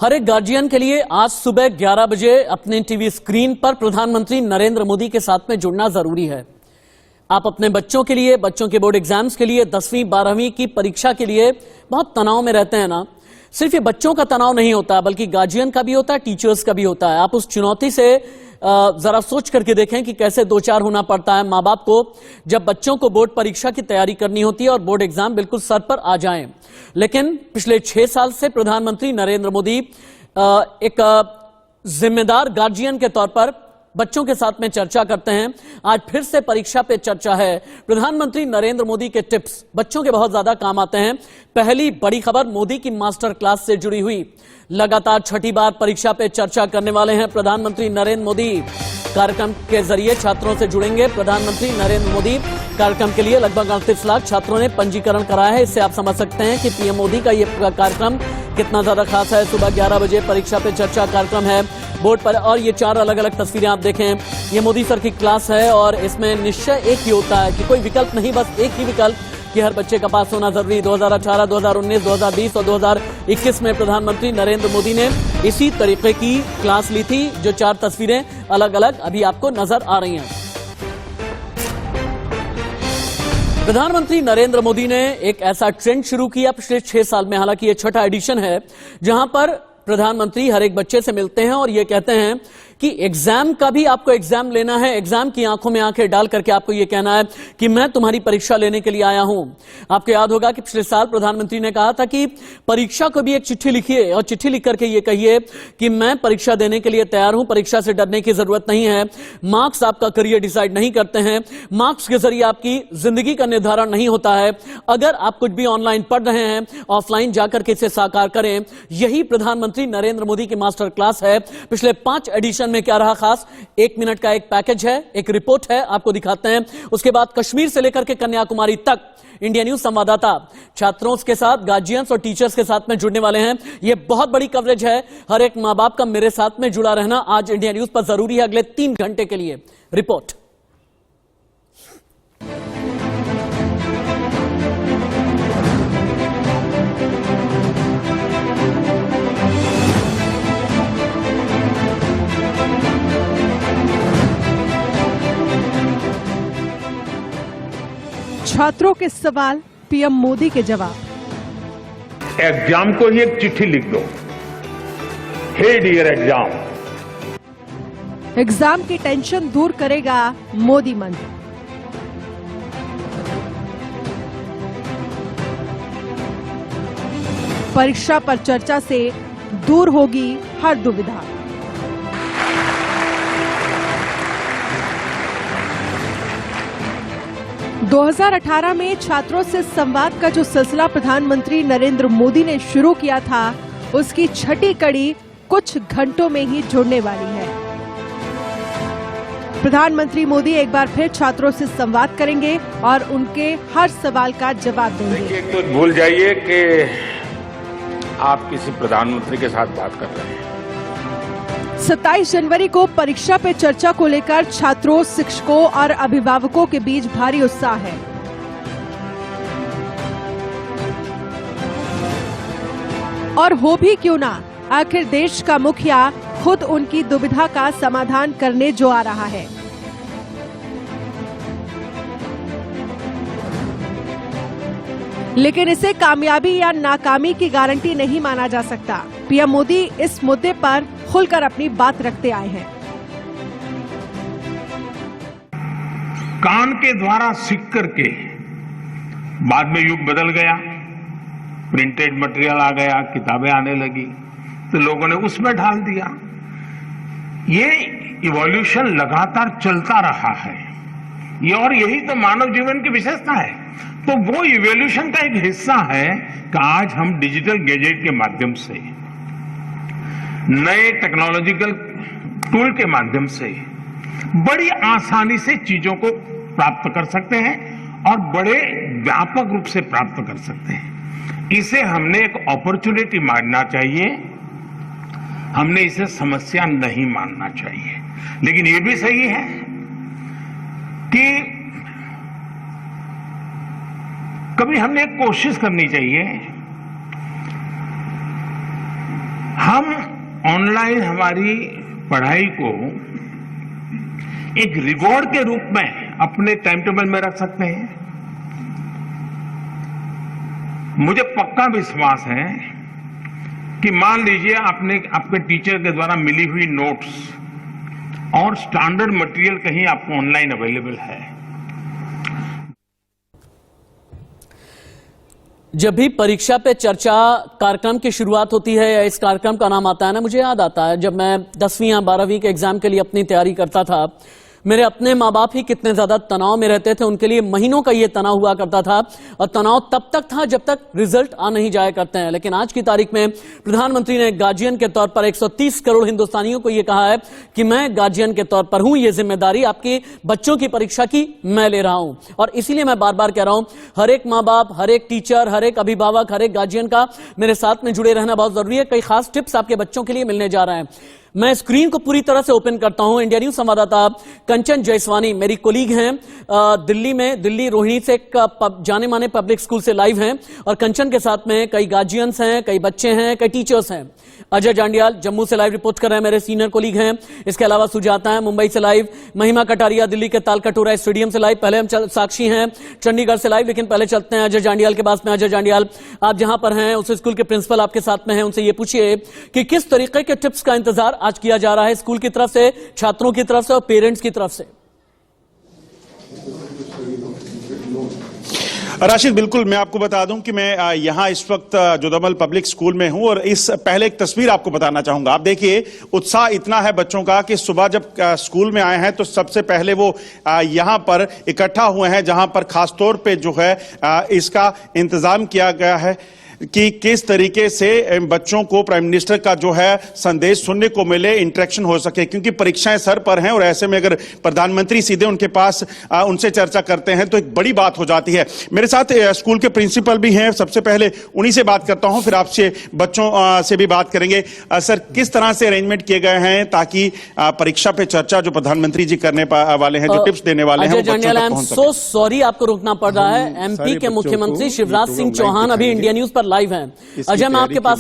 हर एक गार्जियन के लिए आज सुबह 11 बजे अपने टीवी स्क्रीन पर प्रधानमंत्री नरेंद्र मोदी के साथ में जुड़ना जरूरी है। आप अपने बच्चों के लिए, बच्चों के बोर्ड एग्जाम्स के लिए, 10वीं 12वीं की परीक्षा के लिए बहुत तनाव में रहते हैं ना। सिर्फ ये बच्चों का तनाव नहीं होता, बल्कि गार्जियन का भी होता है, टीचर्स का भी होता है। आप उस चुनौती से जरा सोच करके देखें कि कैसे दो चार होना पड़ता है माँ बाप को जब बच्चों को बोर्ड परीक्षा की तैयारी करनी होती है और बोर्ड एग्जाम बिल्कुल सर पर आ जाएं। लेकिन पिछले 6 साल से प्रधानमंत्री नरेंद्र मोदी एक जिम्मेदार गार्जियन के तौर पर बच्चों के साथ में चर्चा करते हैं। आज फिर से परीक्षा पे चर्चा है। प्रधानमंत्री नरेंद्र मोदी के टिप्स बच्चों के बहुत ज्यादा काम आते हैं। पहली बड़ी खबर मोदी की मास्टर क्लास से जुड़ी हुई। लगातार छठी बार परीक्षा पे चर्चा करने वाले हैं प्रधानमंत्री नरेंद्र मोदी। कार्यक्रम के जरिए छात्रों से जुड़ेंगे प्रधानमंत्री नरेंद्र मोदी। कार्यक्रम के लिए लगभग 38 लाख छात्रों ने पंजीकरण कराया है। इससे आप समझ सकते हैं कि पीएम मोदी का यह कार्यक्रम कितना ज्यादा खास है। सुबह 11 बजे परीक्षा पे चर्चा कार्यक्रम है बोर्ड पर, और ये 4 अलग अलग तस्वीरें आप देखें। ये मोदी सर की क्लास है और इसमें निश्चय एक ही होता है कि कोई विकल्प नहीं, बस एक ही विकल्प कि हर बच्चे का पास होना जरूरी। 2018, 2019, 2020 और 2021 में प्रधानमंत्री नरेंद्र मोदी ने इसी तरीके की क्लास ली थी। जो 4 तस्वीरें अलग अलग अभी आपको नजर आ रही हैं। प्रधानमंत्री नरेंद्र मोदी ने एक ऐसा ट्रेंड शुरू किया पिछले 6 साल में, हालांकि ये छठा एडिशन है, जहां पर प्रधानमंत्री हर एक बच्चे से मिलते हैं और ये कहते हैं कि एग्जाम का भी आपको एग्जाम लेना है। एग्जाम की आंखों में आंखें डाल करके आपको यह कहना है कि मैं तुम्हारी परीक्षा लेने के लिए आया हूं। आपको याद होगा कि पिछले साल प्रधानमंत्री ने कहा था कि परीक्षा को भी एक चिट्ठी लिखिए और चिट्ठी लिख करके ये कहिए कि मैं परीक्षा देने के लिए तैयार हूं, परीक्षा से डरने की जरूरत नहीं है। मार्क्स आपका करियर डिसाइड नहीं करते हैं, मार्क्स के जरिए आपकी जिंदगी का निर्धारण नहीं होता है। अगर आप कुछ भी ऑनलाइन पढ़ रहे हैं, ऑफलाइन जाकर के इसे साकार करें। यही प्रधानमंत्री नरेंद्र मोदी की मास्टर क्लास है। पिछले 5 एडिशन में क्या रहा खास, 1 मिनट का एक पैकेज है, एक रिपोर्ट है, आपको दिखाते हैं। उसके बाद कश्मीर से लेकर के कन्याकुमारी तक इंडिया न्यूज संवाददाता छात्रों के साथ, गार्जियंस और टीचर्स के साथ में जुड़ने वाले हैं। यह बहुत बड़ी कवरेज है। हर एक मां बाप का मेरे साथ में जुड़ा रहना आज इंडिया न्यूज पर जरूरी है अगले 3 घंटे के लिए। रिपोर्ट। छात्रों के सवाल, पीएम मोदी के जवाब। एग्जाम को ही एक चिट्ठी लिख दो, हे डियर एग्जाम। एग्जाम की टेंशन दूर करेगा मोदी मंत्र। परीक्षा पर चर्चा से दूर होगी हर दुविधा। – 2018 में छात्रों से संवाद का जो सिलसिला प्रधानमंत्री नरेंद्र मोदी ने शुरू किया था, उसकी छठी कड़ी कुछ घंटों में ही जुड़ने वाली है। प्रधानमंत्री मोदी एक बार फिर छात्रों से संवाद करेंगे और उनके हर सवाल का जवाब देंगे। तो भूल जाइए कि आप किसी प्रधानमंत्री के साथ बात कर रहे हैं। 27 जनवरी को परीक्षा पे चर्चा को लेकर छात्रों, शिक्षकों और अभिभावकों के बीच भारी उत्साह है। और हो भी क्यों ना, आखिर देश का मुखिया खुद उनकी दुविधा का समाधान करने जो आ रहा है। लेकिन इसे कामयाबी या नाकामी की गारंटी नहीं माना जा सकता। पीएम मोदी इस मुद्दे पर खुलकर अपनी बात रखते आए हैं। कान के द्वारा सीख करके बाद में युग बदल गया, प्रिंटेड मटेरियल आ गया, किताबें आने लगी, तो लोगों ने उसमें ढाल दिया। ये इवोल्यूशन लगातार चलता रहा है, ये और यही तो मानव जीवन की विशेषता है। तो वो इवोल्यूशन का एक हिस्सा है कि आज हम डिजिटल गैजेट के माध्यम से, नए टेक्नोलॉजिकल टूल के माध्यम से बड़ी आसानी से चीजों को प्राप्त कर सकते हैं और बड़े व्यापक रूप से प्राप्त कर सकते हैं। इसे हमने एक अपॉर्चुनिटी मानना चाहिए, हमने इसे समस्या नहीं मानना चाहिए। लेकिन ये भी सही है कि कभी हमने एक कोशिश करनी चाहिए, हम ऑनलाइन हमारी पढ़ाई को एक रिवॉर्ड के रूप में अपने टाइम टेबल में रख सकते हैं। मुझे पक्का विश्वास है कि मान लीजिए आपने आपके टीचर के द्वारा मिली हुई नोट्स और स्टैंडर्ड मटेरियल कहीं आपको ऑनलाइन अवेलेबल है। जब भी परीक्षा पे चर्चा कार्यक्रम की शुरुआत होती है या इस कार्यक्रम का नाम आता है ना, मुझे याद आता है जब मैं 10वीं या 12वीं के एग्जाम के लिए अपनी तैयारी करता था, मेरे अपने माँ बाप ही कितने ज्यादा तनाव में रहते थे। उनके लिए महीनों का ये तनाव हुआ करता था और तनाव तब तक था जब तक रिजल्ट आ नहीं जाया करते हैं। लेकिन आज की तारीख में प्रधानमंत्री ने गार्जियन के तौर पर 130 करोड़ हिंदुस्तानियों को यह कहा है कि मैं गार्जियन के तौर पर हूं, ये जिम्मेदारी आपके बच्चों की परीक्षा की मैं ले रहा हूं। और इसीलिए मैं बार बार कह रहा हूं, हर एक माँ बाप, हर एक टीचर, हर एक अभिभावक, हर एक गार्जियन का मेरे साथ में जुड़े रहना बहुत जरूरी है। कई खास टिप्स आपके बच्चों के लिए मिलने जा रहे हैं। मैं स्क्रीन को पूरी तरह से ओपन करता हूं। इंडिया न्यूज संवाददाता कंचन जयसवानी मेरी कोलीग हैं दिल्ली में, दिल्ली रोहिणी से जाने माने पब्लिक स्कूल से लाइव हैं और कंचन के साथ में कई गार्जियंस हैं, कई बच्चे हैं, कई टीचर्स हैं। अजय जांडियाल जम्मू से लाइव रिपोर्ट कर रहे हैं, मेरे सीनियर कोलीग हैं। इसके अलावा सुजाता है मुंबई से लाइव, महिमा कटारिया दिल्ली के तालकटोरा स्टेडियम से लाइव। पहले हम साक्षी हैं चंडीगढ़ से लाइव, लेकिन पहले चलते हैं अजय जांडियाल के पास में। अजय जांडियाल, आप जहां पर हैं उस स्कूल के प्रिंसिपल आपके साथ में हैं, उनसे ये पूछिए कि किस तरीके के टिप्स का इंतजार आज किया जा रहा है स्कूल की तरफ से, छात्रों की तरफ से और पेरेंट्स की तरफ से। राशिद, बिल्कुल मैं आपको बता दूं कि मैं यहां इस वक्त जोधामल पब्लिक स्कूल में हूं और इस पहले एक तस्वीर आपको बताना चाहूंगा। आप देखिए, उत्साह इतना है बच्चों का कि सुबह जब स्कूल में आए हैं तो सबसे पहले वो यहां पर इकट्ठा हुए हैं, जहां पर खासतौर पे जो है इसका इंतजाम किया गया है कि किस तरीके से बच्चों को प्राइम मिनिस्टर का जो है संदेश सुनने को मिले, इंटरेक्शन हो सके, क्योंकि परीक्षाएं सर पर हैं और ऐसे में अगर प्रधानमंत्री सीधे उनके पास उनसे चर्चा करते हैं तो एक बड़ी बात हो जाती है। मेरे साथ स्कूल के प्रिंसिपल भी हैं, सबसे पहले उन्हीं से बात करता हूं, फिर आपसे बच्चों से भी बात करेंगे। सर, किस तरह से अरेंजमेंट किए गए हैं ताकि परीक्षा पे चर्चा जो प्रधानमंत्री जी करने वाले हैं, जो टिप्स देने वाले हैं, सो सॉरी आपको रुकना पड़ रहा है। एमपी के मुख्यमंत्री शिवराज सिंह चौहान अभी इंडिया न्यूज पर लाइव हैं। अजय, मैं आपके पास